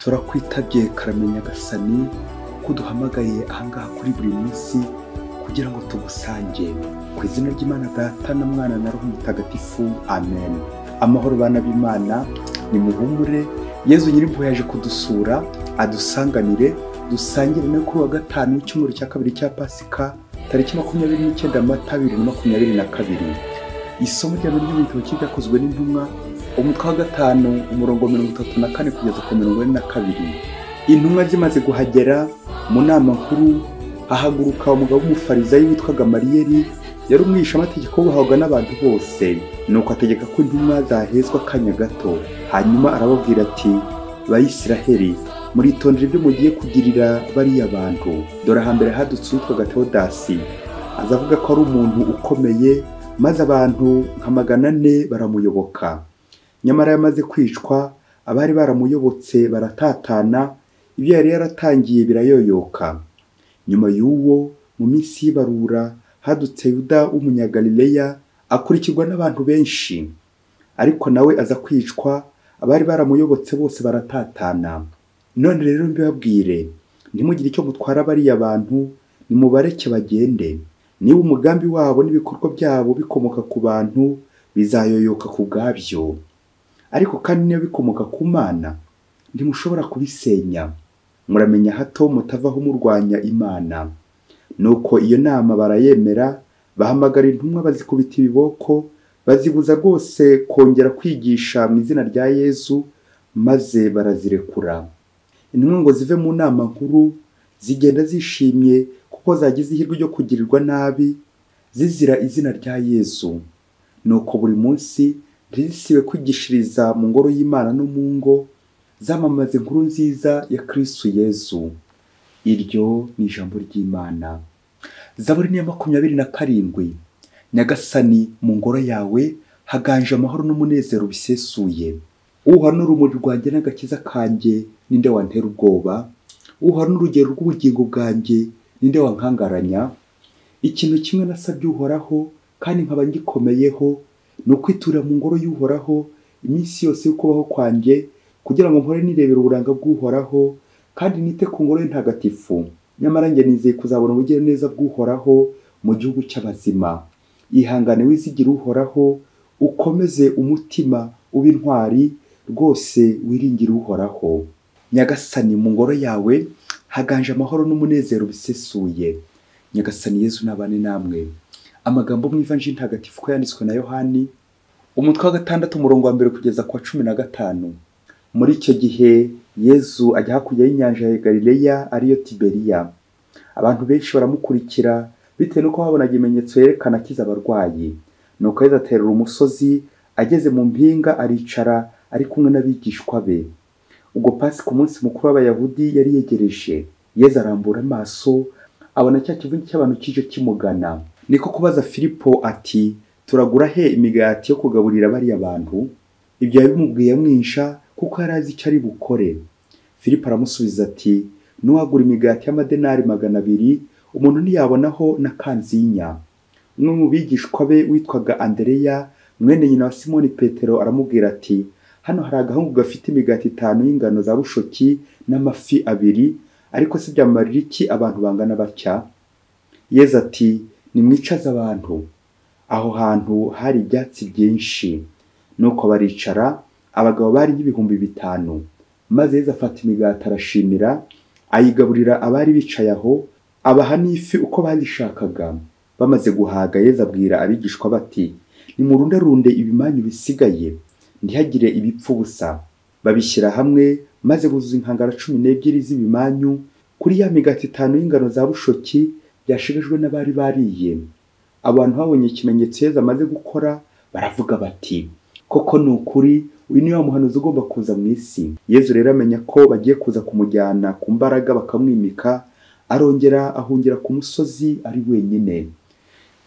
turakwitabye karamenya gasani ko duhamagaye ahangaha kuri buri munsi kugira ngo tugusange ku izina ry'Imana Data na Mwana na Roho Mutagatifu, amen. Amahoro bana b'Imana, ni muhumure. Yezu Nyirimpuhwe yaje kudusura adusanganire, dusangire no kuri wa gatanu w'icyumweru cya kabiri cya Pasika tariki 29 Mata 2022. Isomo rya muri y'ibitabo cyakozwe n'intumwa umutwe wa gatanu umurongo 34 kugeza ku 42. Intumwa zimaze guhagera mu nama nkuru, hahaguruka umugabo w'umufarizayi witwaga Mariyeli, yari umwisha amategeko buhabwa n'abantu bose. Nuko ategeka ko intumwa zahezwa akanya gato, hanyuma arababwira ati, Bayisiraheli, muritondera ibyo mugiye kugirira bariya bantu. Dore hambere hadutse uwitwaga Teodasi, azavuga ko ari umuntu ukomeye, maze abantu nka 400 baramuyoboka. Nyamara yamaze kwicwa, abari baramuyobotse baratatana, ibyo yari yaratangiye birayoyoka. Nyuma y'uwo, mu minsi y'ibarura, hadutse Yuda w'umunyagalileya akurikirwa n'abantu benshi, ariko nawe aza kwicwa, abari baramuyobotse bose baratatana. None rero mbibabwire, ntimugire icyo mutwara bariya bantu, nimubareke bagende. Niba umugambi wabo n'ibikorwa byabo bikomoka ku bantu, bizayoyoka ku bwabyo. Ariko kandi niba bikomoka ku Mana, ntimushobora kubisenya. Muramenya hato mutavaho murwanya Imana. Nuko iyo nama barayemera, bahamagara intumwa bazikubita ibiboko, bazibuza rwose kongera kwigisha mu izina rya Yezu, maze barazirekura. Intumwa ngo zive mu nama nkuru, zigenda zishimye kuko zagize ihirwe ryo kugirirwa nabi, zizira izina rya Yezu. Nuko buri munsi ntizisibe kwigishiriza mu ngoro y'Imana no mu ngo, zamamaza inkuru nziza ya Kristo Yezu. Iryo ni ijambo ry'Imana. Zaburi ni 27. Nyagasani, mu ngoro yawe haganje amahoro n'umunezero bisesuye. Uhanura urumuri rwanjye n'agakiza kanjye, ninde wantera ubwoba? Uhanura urugero rw'ubugingo bwanjye, ninde wankangaranya? Ikintu kimwe nasabye Uhoraho, kandi nkaba ngikomeyeho, ni ukwitura mu ngoro y'Uhoraho iminsi yose y'ukubaho kwanjye, kugira ngo mpore nirebera uburanga bw'Uhoraho, kandi nite ku ngoro ye ntagatifu. Nyamara njye nizeye kuzabona ubugiraneza bw'Uhoraho mu gihugu cy'abazima. Ihangane wizigira Uhoraho, ukomeze umutima ube intwari, rwose wiringire Uhoraho. Nyagasani, mu ngoro yawe haganje amahoro n'umunezero bisesuye. Nyagasani Yezu nabane namwe. Amagambo mu Ivanjili ntagatifu ko yanditswe na Yohani umutwe wa 6 umurongo wa 1 kugeza ku 15. Muri icyo gihe Yezu ajya hakurya y'inyanja ya Galileya ariyo Tiberiya. Abantu benshi baramukurikira bitewe nuko babonaga ibimenyetso yerekana akiza abarwayi. Nuko Yezu aterera umusozi, ageze mu mpinga aricara ari kumwe n'abigishwa be. Ubwo Pasika, umunsi mukuru w'Abayahudi, yari yegereje. Yezu arambura amaso, abona cya kivunge cy'abantu kije kimugana. Niko kubaza Filipo ati, turagura he imigati yo kugaburira bariya bantu? Ibyo yabimubwiye amwinsha kuko yari azi icyo ari bukore. Filipo aramusubiza ati, nuwagura imigati y'amadenari 200, umuntu ntiyabonaho na kanzinya. Umwe mu bigishwa be witwaga Andereya, mwene nyina wa Simoni Petero, aramubwira ati, hano hari agahungu gafite imigati 5 y'ingano za bushoki n'amafi 2, ariko si byamarira iki abantu bangana batya? Yezu ati, nimwicaze abantu. Aho hantu hari ibyatsi byinshi. Nuko baricara, abagabo bari nk'ibihumbi 5. Maze Yezu afata imigati arashimira, ayigaburira abari bicaye aho, abaha n'ifi uko bazishakaga. Bamaze guhaga, Yezu abwira abigishwa bati, nimurundarunde ibimanyu bisigaye, ntihagire ibipfu busa. Babishyira hamwe, maze buzuza inkangara 12 z'ibimanyu kuri ya migati 5 y'ingano za bushoki byashigajwe n'abari bariye. Abantu babonye ikimenyetso Yezu amaze gukora, baravuga bati, koko ni ukuri, uyu ni wa muhanuzi ugomba kuza mu isi. Yezu rero amenya ko bagiye kuza kumujyana ku mbaraga bakamwimika, arongera ahungira ku musozi ari wenyine.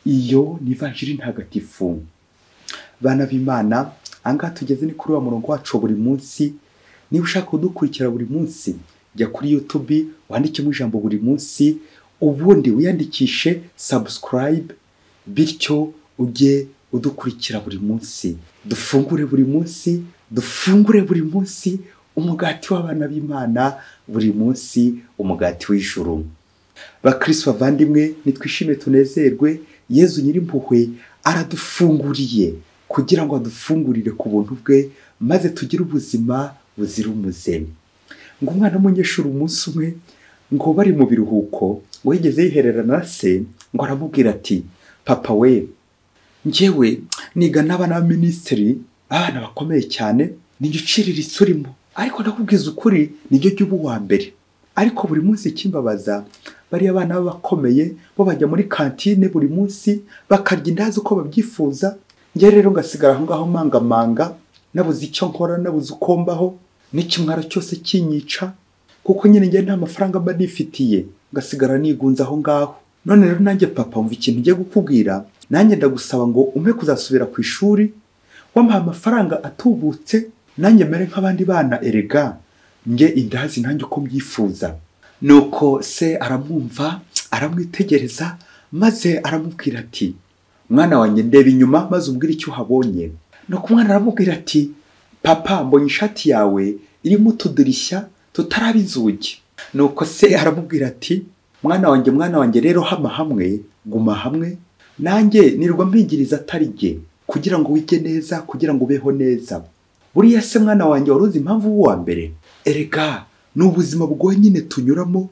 Iyo ni Ivanjili ntagatifu. Bana b'Imana, angaha tugeze ni kuri wa murongo wacu buri munsi. Niba ushaka kudukurikira buri munsi, jya kuri YouTube wandikemo ijambo buri munsi, ubundi wiyandikishe subscribe, bityo ujye udukurikira buri munsi. Dufungure buri munsi, dufungure buri munsi umugati w'abana b'Imana buri munsi, umugati w'ijuru. Bakristo bavandimwe, nitwishime tunezerwe, Yezu Nyirimpuhwe aradufunguriye kugira ngo adufungurire ku buntu bwe maze tugire ubuzima buzira umuze. Ngo umwana w'umunyeshuri umunsi umwe ngo bari mu biruhuko ngo yigeze yihererana na se ngo aramubwira ati, papa we, njyewe niga n'abana b'aminisitiri, abana bakomeye cyane, ninjye uciriritse urimo, ariko ndakubwiza ukuri nijye jya uba uwa mbere. Ariko buri munsi ikimbabaza, bariya abana b'abakomeye bo bajya muri kantine buri munsi bakarya indazi uko babyifuza, njye rero ngasigara aho ngaho mangamanga, nabuze icyo nkora, nabuze uko mbaho, n'ikimwaro cyose kinyica, kuko nyine njye nta mafaranga mba nifitiye, ngasigara nigunze aho ngaho. None rero nanjye papa, umva ikintu ngiye gukubwira, nanjye ndagusaba ngo umpe kuzasubira ku ishuri, wampaye amafaranga atubutse, nanjye mere nk'abandi bana, erega njye indazi nanjye uko mbyifuza. Nuko se aramwumva, aramwitegereza, maze aramubwira ati, mwana wanjye ndeba inyuma maze umbwire icyo uhabonye. Nuko umwana aramubwira ati, papa, mbonye ishati yawe irimo utudirishya tutaraba inzugi. Nuko se aramubwira ati, mwana wanjye rero hama hamwe, guma hamwe, nanjye nirwa mpingiriza atari jye, kugira ngo wige neza, kugira ngo ubeho neza. Buriya se mwana wanjye waruzi impamvu uwa mbere? Erega ni ubuzima bugoye nyine tunyuramo,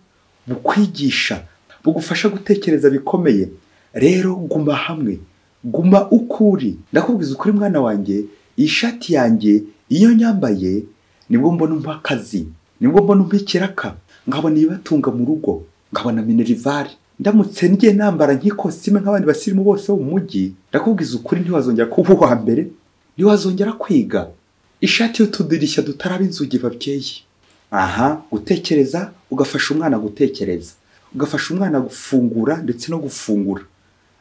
bukwigisha, bugufasha gutekereza bikomeye. Rero guma hamwe, guma ukuri. Ndakubwiza ukuri mwana wanjye, iyi shati yanjye iyo nyambaye nibwo mbona umpa akazi, nibwo mbona umpa ikiraka, nkabona ibibatunga mu rugo, nkabona minerivare. Ndamutse ngiye nambara nk'ikosime nk'abandi basirimu bose bo mu mujyi, ndakubwiza ukuri ntiwazongera kuba uwa mbere, ntiwazongera kwiga. Ishati y'utudirishya dutaraba inzugi babyeyi. Aha, gutekereza, ugafasha umwana gutekereza, ugafasha umwana gufungura ndetse no gufungura,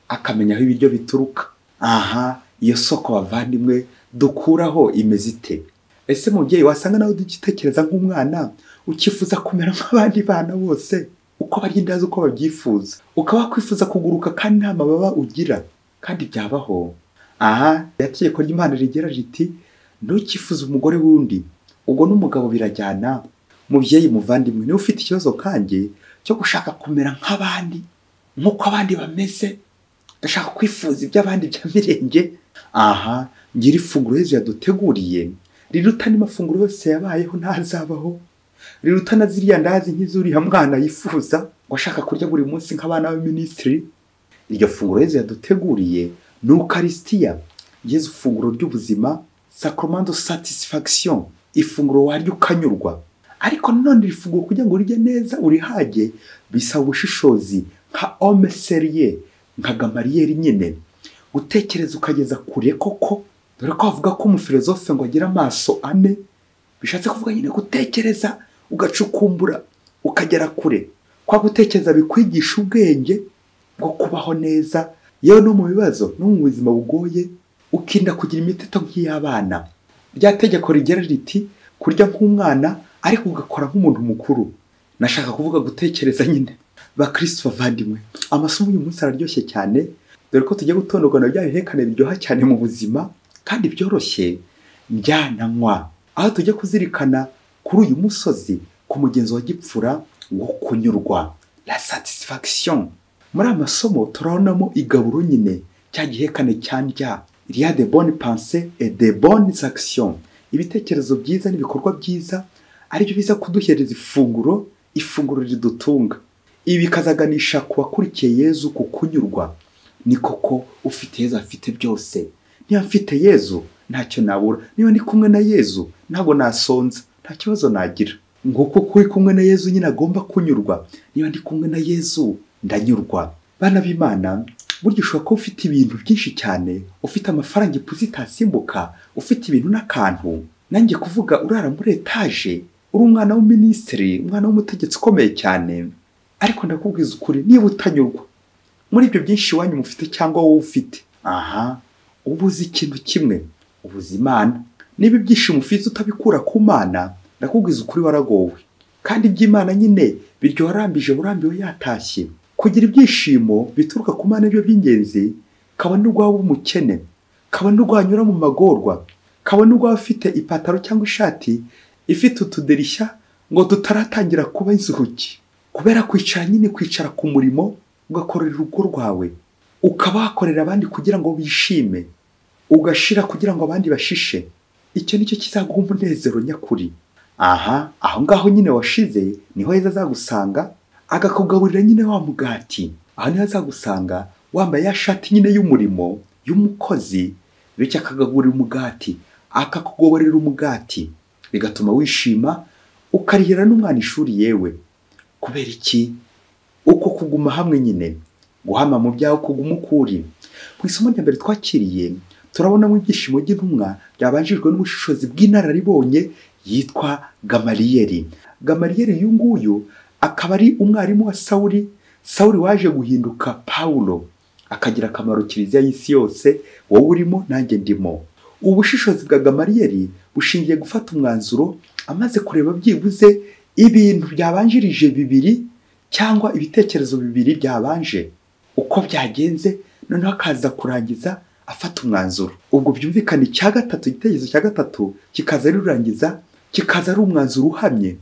akamenya aho ibiryo bituruka. Aha, iyo soko bavandimwe dukuraho imeze ite? Ese mubyeyi, wasanga nawe ugitekereza nk'umwana, ukifuza kumera nk'abandi bana bose, uko barya indazi uko babyifuza, ukaba wakwifuza kuguruka kandi nta mababa ugira, kandi byabaho. Aha, itegeko ry'Imana rigera riti, ntukifuze umugore wundi, ubwo n'umugabo birajyana. Mubyeyi muvandimwe, niba ufite ikibazo kanjye cyo gushaka kumera nk'abandi, nk'uko abandi bameze, ndashaka kwifuza iby'abandi bya mirenge, aha, ngira ifunguro Yezu yaduteguriye riruta andi mafunguro yose yabayeho ntazabaho, riruta na ziriya ndazi nk'izuriya mwana yifuza ngo ashaka kurya buri munsi nk'abana b'aminisitiri. Iryo funguro Yezu yaduteguriye ni Ukaristiya, Yezu funguro ry'ubuzima, sacrament de satisfaction, ifunguro warya ukanyurwa. Ariko none iri funguro kugira ngo urye neza urihage bisaba ubushishozi, nka homme sérieux, nka Gamariyeri nyine, gutekereza ukageza kure koko. Dore ko avuga ko umufilozofe ngo agira amaso ane, bishatse kuvuga nyine gutekereza ugacukumbura ukagera kure. Kwa gutekereza bikwigisha ubwenge bwo kubaho neza, yewe no mu bibazo no mu buzima bugoye, ukinda kugira imiteto nk'iy'abana. Rya tegeko rigera riti, kurya nk'umwana ariko ugakora nk'umuntu mukuru. Nashaka kuvuga gutekereza nyine. Bakristo bavandimwe, amasomo uyu munsi araryoshye cyane, dore ko tujya gutondogana bya bihekane biryoha cyane mu buzima kandi byoroshye, njyananywa. Aho tujya kuzirikana kuri uyu musozi ku mugenzo wa gipfura wo kunyurwa, la satisfaction. Muri amasomo turabonamo igaburo nyine, cya gihekane cyandya, il y a de bonnes pensées et de bonnes actions. Ibitekerezo byiza n'ibikorwa byiza ari byo biza kuduhereza ifunguro ridutunga. Ibi bikazaganisha ku bakurikiye Yezu ku kunyurwa. Ni koko ufite Yezu afite byose. Niba mfite Yezu ntacyo nabura, niba ndi kumwe na Yezu ntabwo nasonza, nta kibazo nagira. Nguko kuri kumwe na Yezu nyine agomba kunyurwa. Niba ndi kumwe na Yezu ndanyurwa. Bana b'Imana, burya ushobora kuba ufite ibintu byinshi cyane, ufite amafaranga ipuzi itasimbuka, ufite ibintu n'akantu, nanjye kuvuga urara muri etaje, uri umwana w'umuminisitiri, umwana w'umutegetsi ukomeye cyane, ariko ndakubwiza ukuri, niba utanyurwa muri ibyo byinshi iwanyu mufite cyangwa wowe ufite, aha, ubuze ikintu kimwe, ubuze Imana. Niba ibyishimo ufite utabikura ku Mana, ndakubwiza ukuri waragowe. Kandi iby'Imana nyine biryo warambije urambiwe yatashye. Kugira ibyishimo bituruka ku Mana byo by'ingenzi, kabone urwawe umukene, kabone urwanyura mu magorwa, kabone urwawe ufite ipataro cyangwa ishati ifite utudirishya ngo tutaratangira kuba inzugi, kubera kwicara ku murimo ugakorera urugo rwawe, ukaba wakorera abandi kugira ngo bishime, ugashira kugira ngo abandi bashishe. Icyo nicyo kizaguha umunezero nyakuri. Aho ngaho nyine washize niho heza azagusanga, agakugaburira nyine wa mugati. Aho niho azagusanga wambaye ya shati nyine y'umurimo y'umukozi, bityo akagaburira umugati, akakugaburira umugati, bigatuma wishima, ukarihira n'umwana ishuri yewe. Kubera iki? Uko kuguma hamwe nyine, guhama mu byaho kuguma ukuri. Ku isomo rya mbere twakiriye turabonamo ibyishimo by'intumwa byabanjijwe n'ubushishozi bw'inararibonye yitwa Gamaliyeli. Gamaliyeli uyu nguyu akaba ari umwarimu wa Sawuli waje guhinduka Pawulo, akagira akamaro kiliziya y'isi yose, wowe urimo nanjye ndimo. Ubushishozi bwa Gamaliyeli bushingiye gufata umwanzuro amaze kureba byibuze ibintu byabanjirije bibiri cyangwa ibitekerezo bibiri byabanje uko byagenze, noneho akaza kurangiza afata umwanzuro. Ubwo byumvikana icya gatatu, igitekerezo cya gatatu kikaza rirangiza, kikaza ari umwanzuro uhamye,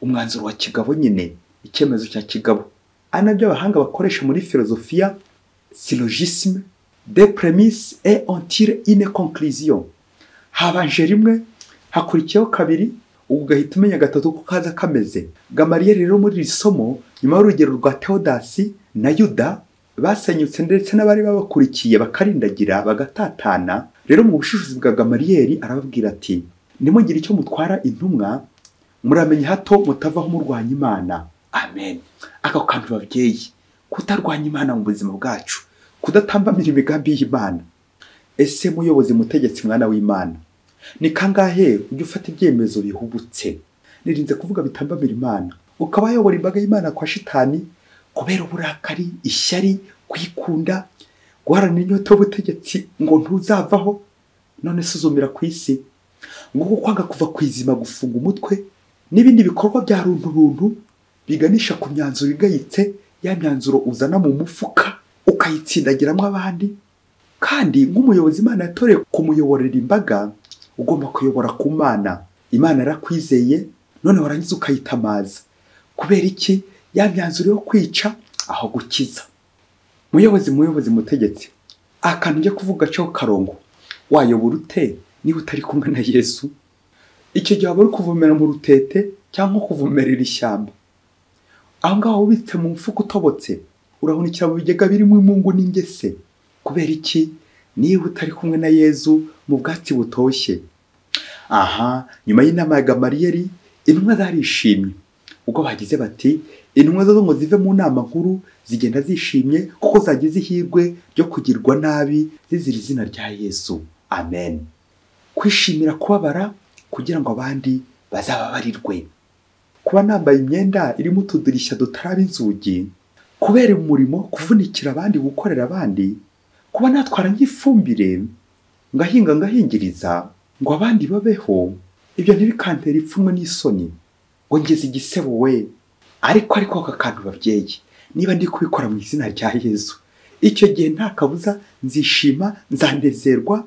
umwanzuro wa kigabo nyine, icyemezo cya kigabo. Anabyo abahanga bakoresha muri filozofiya syllogisme, des prémices et on tire une conclusion. Habanje rimwe, hakurikiyeho kabiri, ugahita umenya gatatu ko kaza kameze. Gamaliyeli rero muri iri somo, nyuma y'urugero rwa Teodasi na Yuda basenyutse ndetse n'abari babakurikiye bakarindagira bagatatana, rero mu bushishozi bwa Gamaliyeli arababwira ati, nimugire icyo mutwara intumwa, muramenye hato mutavaho murwanya Imana. Amen. Ako kantu babyeyi, kutarwanya Imana mu buzima bwacu, kudatambamira imigambi y'Imana. Ese muyobozi, mutegetsi, mwana w'Imana, ni kangahe ujya ufata ibyemezo bihubutse, nirinze kuvuga bitambamira Imana, ukaba yobora imbaga y'Imana kwa shitani kubera uburakari, ishyari, kwikunda, guharanira inyota y'ubutegetsi ngo ntuzavaho? None suzumira ku isi ngo kwanga kuva kwizima, gufunga umutwe n'ibindi bikorwa bya runtu biganisha ku myanzuro igayitse, ya myanzuro uzana mu mufuka ukayitsindagiramo abandi. Kandi nk'umuyobozi Imana yatoreye kumuyoborera imbaga, ugomba kuyobora ku Mana. Imana yarakwizeye, none warangiza ukayitamaza. Kubera iki? Ya myanzuro yo kwica aho gukiza. Muyobozi, mutegetsi, akantu njye kuvuga cyo karongo, wayobora ute niba utari kumwe na Yesu? Icyo gihe waba uri kuvumera mu rutete cyangwa kuvumerera ishyamba. Aho ngaho ubitse mu mfuka utobotse, urahunikira mu bigega birimo imungu n'ingese. Kubera iki? Niba utari kumwe na Yesu mu bwatsi butoshye. Nyuma y'inama ya Gamaliyeli, intumwa zarishimye ubwo bagize bati, intumwa zo ngo zive mu nama nkuru zigenda zishimye kuko zagize ihirwe ryo kugirwa nabi zizira izina rya Yesu. Amen. Kwishimira kubabara kugira ngo abandi bazababarirwe. Kuba nambaye imyenda irimo utudirishya dutaraba inzugi, kubera umurimo, kuvunikira abandi, gukorera abandi, kuba natwara nk'ifumbire, ngahinga ngahingiriza ngo abandi babeho, ibyo ntibikantera ipfunwe n'isoni ngo ngeze igisebo we. Ariko aka kantu babyeyi, niba ndi kubikora mu izina rya Yesu, icyo gihe nta kabuza nzishima, nzanezerwa,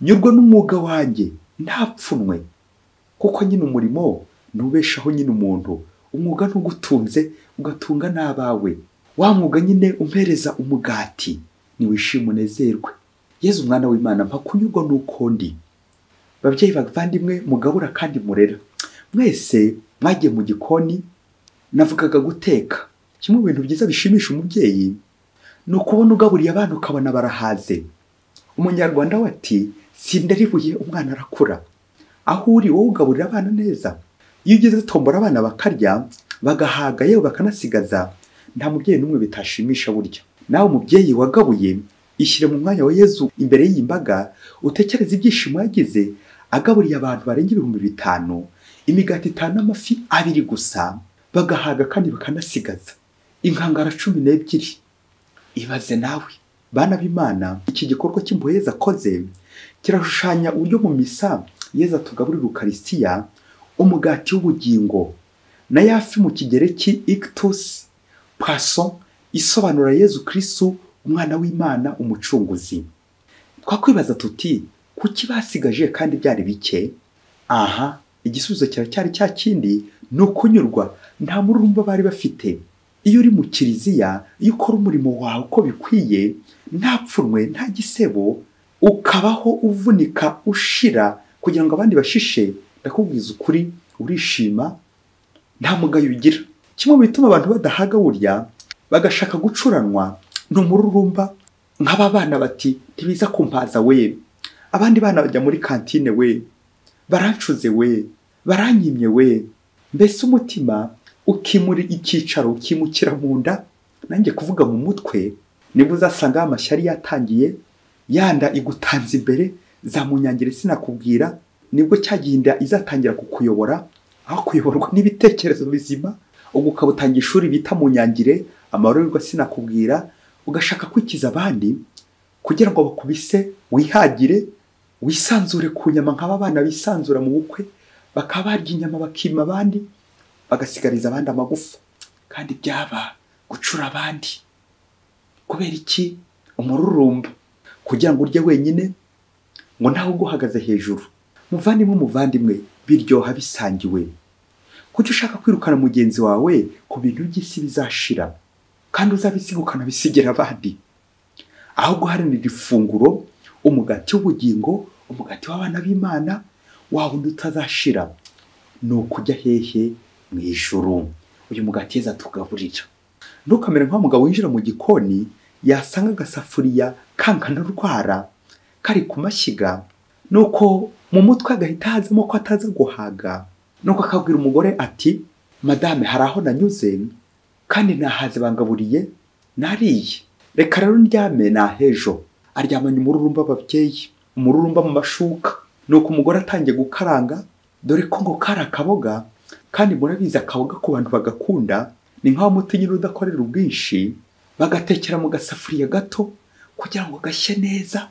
nyurwe n'umwuga wanjye nta pfunwe. Kuko nyine umurimo nubeshaho nyine umuntu, umwuga ntugutunze ugatunga n'abawe. Wa mwuga nyine umpereza umugati, niwishime unezerwe. Yezu umwana w'Imana, mpa kunyurwa n'uko ndi. Babyeyi bavandimwe, mugabura kandi murera, mwese mwagiye mu gikoni. Navugaga guteka, kimwe mu bintu byiza bishimisha umubyeyi ni ukubona ugaburiye abana ukabona barahaze. Umunyarwanda we ati, sindaribuye umwana arakura. Aho uri wowe ugaburira abana neza. Iyo ugeze tombora abana bakarya, bagahaga yewe bakanasigaza, nta mubyeyi n'umwe bitashimisha burya. Nawe umubyeyi wagabuye, ishyire mu mwanya wa Yesu imbere y'imbaga, utekereze ibyishimo yagize agaburiye abantu barenga 5,000, imigati 5 n'amafi 2 gusa, bagahaga kandi bakanasigaza inkangara 12. Ibaze nawe bana b'Imana, iki gikorwa cy'impuhwe Yesu akoze kirashushanya uburyo mu misa Yesu atugaburira Ukaristiya, umugati w'ubugingo, na yafi mu kigereki ictus poisson, isobanura Yesu Kristo umwana w'Imana, umucunguzi. Twakwibaza tuti, kuki basigaje kandi byari bike? igisubizo kiracyari cya kindi, ni ukunyurwa. Nta mururumba bari bafite. Iyo uri mu kiliziya, iyo ukora umurimo wawe uko bikwiye, nta pfunwe, nta gisebo, ukabaho uvunika ushira kugira ngo abandi bashishe, ndakubwiza ukuri, urishima, nta mugayo ugira. Kimwe mu bituma abantu badahaga burya bagashaka gucuranwa ni umururumba. Nk'aba bana bati ntibiza kumpaza we, abandi bana bajya muri kantine we, barancuze we, baranyimye we. Mbese umutima ukimura icyicaro, ukimukira mu nda, nanjye kuvuga mu mutwe, nibwo uzasanga amashyari yatangiye, yanda igutanze imbere, za munyangire sinakubwira, nibwo cyaginda izatangira kukuyobora, aho kuyoborwa n'ibitekerezo bizima, ubwo ukabutangira ishuri bita munyangire, amarorerwa sinakubwira, ugashaka kwikiza abandi kugira ngo bakubise wihagire, wisanzure ku nyama nk'aba bana bisanzura mu bukwe, bakaba barya inyama bakima abandi, bagasigariza abandi amagufa. Kandi byaba gucura abandi. Kubera iki? Umururumba. Kugira ngo urye wenyine, ngo ntawe uguhagaze hejuru. Muvandimwe, biryoha bisangiwe. Kuki ushaka kwirukana mugenzi wawe ku bintu by'isi bizashira, kandi uzabisiga ukanabisigira abandi? Aho guharanira ifunguro, umugati w'ubugingo, umugati w'abana b'Imana, wawe utazashira, ni ukujya hehe? Mu ijuru. Uyu mugati yeza tugaburira. Ntukamere nk'umugabo winjira mu gikoni, yasanga agasafuriya kankana urwara kari ku mashyiga, nuko mu mutwe agahita hazamo ko ataza guhaga, nuko akabwira umugore ati, madame, hari aho nanyuze kandi nahaze bangaburiye, nariye, reka rero ndyame nahejo. Aryamanye umururumba ababyeyi, umururumba mu mashuka. Nuko umugore atangiye gukaranga, dore ko ngo kari akaboga, kandi murabizi akaboga ku bantu bagakunda, ni nk'aho muti nyine udakorera ubwinshi, bagatekera mu gasafuriya gato kugira ngo gashye neza.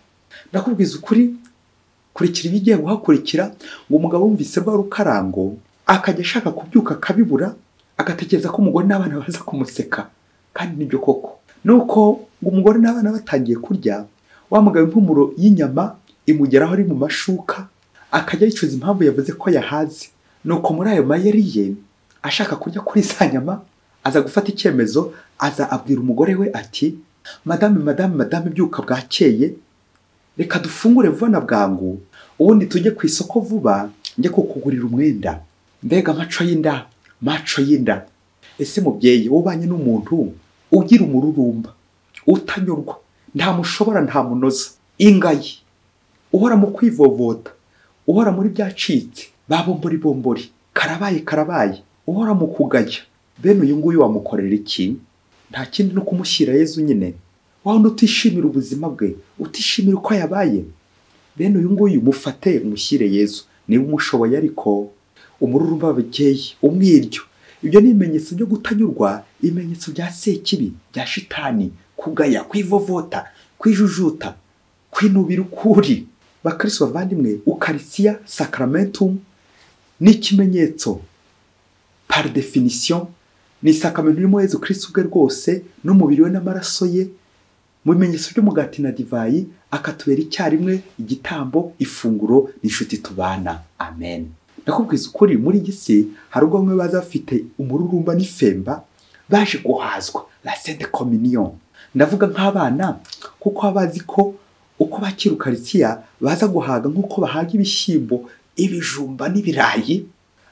Ndakubwiza ukuri, kurikira ibigiye guhakurikira, ngo umugabo wumvise rwa rukarango akajya ashaka kubyuka akabibura, agatekereza ko umugore n'abana baza kumuseka. Kandi nibyo koko. Nuko ngo umugore n'abana batangiye kurya, wa mugabo impumuro y'inyama imugeraho ari mu mashuka, akajya yicuza impamvu yavuze ko yahaze. Nuko muri ayo mayeri ye, ashaka kurya kuri za nyama, aza gufata icyemezo, aza abwira umugore we ati, madame, byuka bwakeye, reka dufungure vuba na bwangu, ubundi tujye ku isoko vuba, njye kukugurira umwenda. Mbega maco y'inda. Ese mubyeyi, ubanye n'umuntu ugira umururumba, utanyurwa, nta mushobora, nta munoza, ingayi, uhora mu kwivovota, uhora muri byacitse, bombori, karabaye, uhora mu kugaya, bene uyu nguyu wamukorera iki? Nta kindi no kumushyira Yezu nyine. Wawundi utishimira ubuzima bwe, utishimira uko yabaye, bene uyu nguyu mufate umushyire Yezu, niba umushoboye. Ariko umururumba w'ababyeyi, umwiryo, ibyo ni ibimenyetso byo kutanyurwa, ibimenyetso bya sekibi, bya shitani, kugaya, kwivovota, kwijujuta, kwinubira ukuri. Bakristo bavandimwe, Ukarisiya Sacramentum ni ikimenyetso par definition, ni isakamento ririmo Yezu Kristo ubwe rwose n'umubiri we n'amaraso ye, mu bimenyetso by'umugati na divayi, akatubera icyarimwe igitambo, ifunguro, n'inshuti tubana. Amen. Ndakubwiza ukuri, muri iyi si hari ubwo bamwe baza bafite umururumba n'ifemba, baje guhazwa la Sainte Communion. Ndavuga nk'abana, kuko babazi ko uko bakira Ukarisiya baza guhaga nk'uko bahaga ibishyimbo, ibijumba n'ibirayi.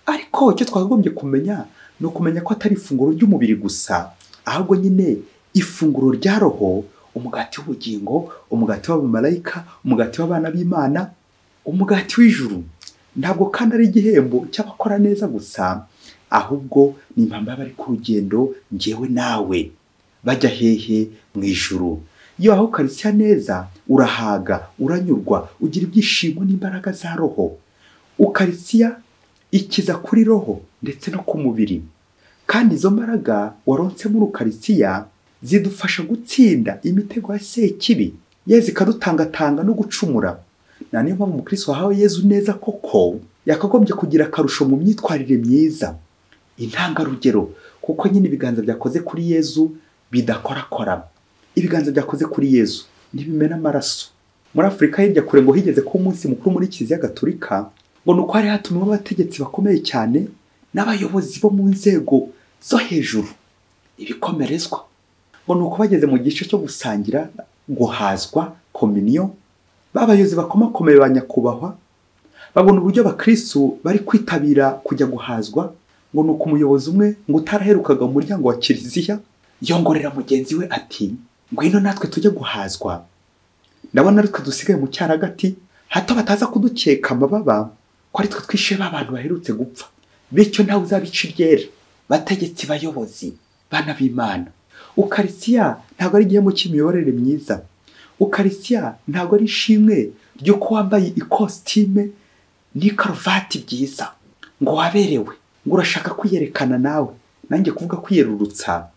Ariko icyo twakagombye kumenya, ni ukumenya ko atari ifunguro ry'umubiri gusa, ahubwo nyine ifunguro rya roho, umugati w'ubugingo, umugati w'abamarayika, umugati w'abana b'Imana, umugati w'ijuru. Ntabwo kandi ari igihembo cy'abakora neza gusa, ahubwo ni impamba y'abari ku rugendo, njyewe nawe, bajya hehe? Mu ijuru. Iyo aho Ukarisiya neza, urahaga, uranyurwa, ugira ibyishimo n'imbaraga za roho. Ukarisiya ikiza kuri roho ndetse no ku mubiri, kandi izo mbaraga waronse muri Ukarisiya zidufasha gutsinda imitego ya sekibi, Yezu ikadutangatanga no gucumura. Na niyo mpamvu umukristo wahawe Yezu neza koko yakagombye kugira akarusho mu myitwarire myiza, intangarugero, kuko nyine ibiganza byakoze kuri Yezu bidakorakora. Ibiganza byakoze kuri Yezu ntibimena amaraso. Muri Afurika hirya kure ngo higeze ko umunsi mukuru muri Kiliziya Gatolika ngo nuko hari hatumwe abategetsi bakomeye cyane n'abayobozi bo mu nzego zo hejuru ibikomerezwa. Ngo nuko bageze mu gice cyo gusangira guhazwa communion, babayobozi bakomakomeye ba nyakubahwa babona uburyo abakristo bari kwitabira kujya guhazwa. Ngo nuko umuyobozi umwe ngo utaraherukaga mu muryango wa kiliziya yongorera mugenzi we ati, ngwino natwe tujye guhazwa, ndabona ari twe dusigaye mu cyaragati, hato bataza kudukeka amababa ko ari twe twishe abantu baherutse gupfa. Bityo ntawe uzabica iryera. Bategetsi bayobozi, bana b'Imana, ukarisiya ntabwo ari igihembo cy'imiyoborere myiza. Ukarisiya ntabwo ari ishimwe ry'uko wambaye ikositime n'ikaruvati byiza ngo waberewe, ngo urashaka kwiyerekana nawe nanjye kuvuga kwiyerurutsa.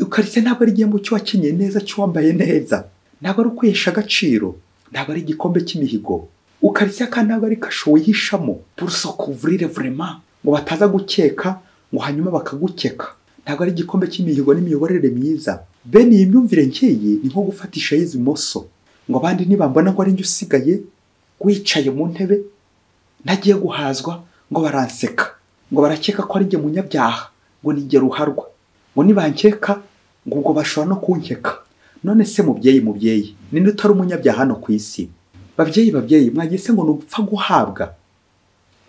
Ukarisiya ntabwo ari igihembo cy'uwakenyeye neza, cy'uwambaye neza, ntabwo ari ukwihesha agaciro, ntabwo ari igikombe cy'imihigo. Ukarisiya kandi ntabwo ari kasho wihishamo pour se couvrir vraiment ngo bataza gukeka ngo hanyuma bakagukeka. Ntabwo ari igikombe cy'imihigo n'imiyoborere myiza. Bene iyi myumvire nk'iyi ni nko gufatisha y'izimoso ngo abandi nibambona ngo ari njye usigaye wicaye mu ntebe ntagiye guhazwa ngo baranseka, ngo barakeka ko ari njye munyabyaha, ngo ni njye ruharwa, ngo nibankeka ngo ubwo bashobora no kunkeka. None se mubyeyi ninde utari umunyabyaha hano ku isi? Babyeyi mwagise ngo nugupfa guhabwa?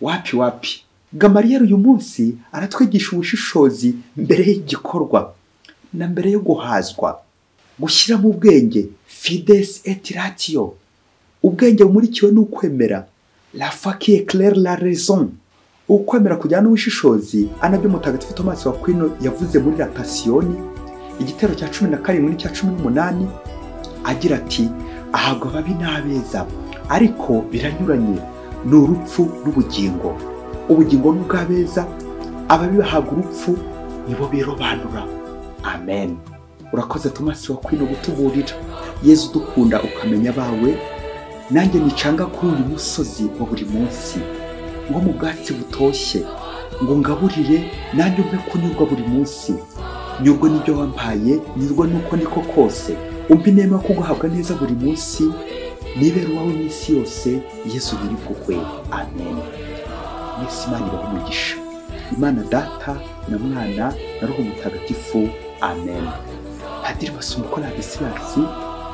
Wapi. Gamariyeri uyu munsi aratwigisha ubushishozi mbere y'igikorwa na mbere yo guhazwa, gushyira mu ubwenge fides et ratio, ubwenge bumurikiwe n'ukwemera, la foi qui éclaire la raison, ukwemera kujyana n'ubushishozi. Anabyo mutagatifu Thomas wa Aquino yavuze muri La Passion igitero cya 17 n'icya 18 agira ati, ahabwa ababi n'abeza ariko biranyuranye, ni urupfu n'ubugingo. Ubugingo n'ubw'abeza, ababi bahabwa urupfu, nibo birobanura. Amen. Urakoze Thomas wa Aquino gutuburira. Yezu dukunda ukamenya bawe, nanjye nicanga kuri uyu musozi wa buri munsi ngo mu bwatsi butoshye, ngo ngaburire nanjye umpe kunyurwa buri munsi. Nyurwe n'ibyo wampaye, nyurwe nuko niko kose, umpe inema ko guhabwa neza buri munsi, nibera uwawe n'isi yose, Yesu nyir'impuhwe. Amen. Yesu Imana ibahe umugisha. Imana Data na Mwana na Roho Mutagatifu. Amen. Padiri Masumbuko Ladislas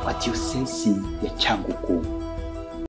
wa Diyosezi ya Cyangugu.